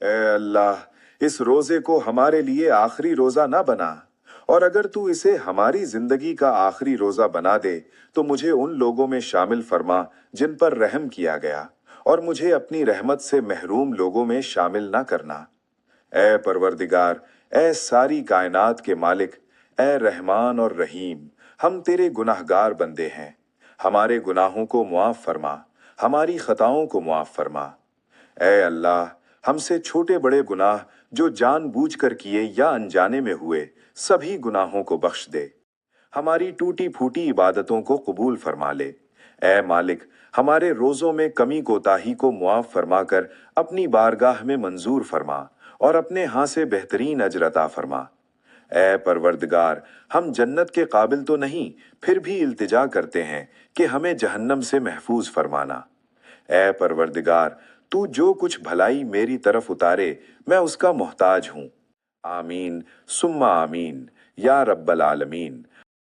اے अल्लाह, इस रोजे को हमारे लिए आखिरी रोजा ना बना, और अगर तू इसे हमारी जिंदगी का आखिरी रोजा बना दे तो मुझे उन लोगों में शामिल फरमा जिन पर रहम किया गया, और मुझे अपनी रहमत से महरूम लोगों में शामिल ना करना। ए परवरदिगार, ए सारी कायनात के मालिक, ए रहमान और रहीम, हम तेरे गुनाहगार बंदे हैं। हमारे गुनाहों को मुआफ फरमा, हमारी खताओं को मुआफ फरमा। ए अल्लाह, हमसे छोटे बड़े गुनाह जो जानबूझकर किए या अनजाने में हुए, सभी गुनाहों को बख्श दे। हमारी टूटी फूटी इबादतों को कबूल फरमा ले। ए मालिक, हमारे रोज़ों में कमी कोताही को मुआफ फरमा कर अपनी बारगाह में मंजूर फरमा और अपने यहाँ से बेहतरीन अजर अता फरमा। ए परवरदिगार, हम जन्नत के काबिल तो नहीं, फिर भी इल्तिजा करते हैं कि हमें जहन्नम से महफूज फरमाना। ए परवरदिगार, तू जो कुछ भलाई मेरी तरफ उतारे, मैं उसका मोहताज हूँ। आमीन सुम्मा आमीन या रब्बल आलमीन।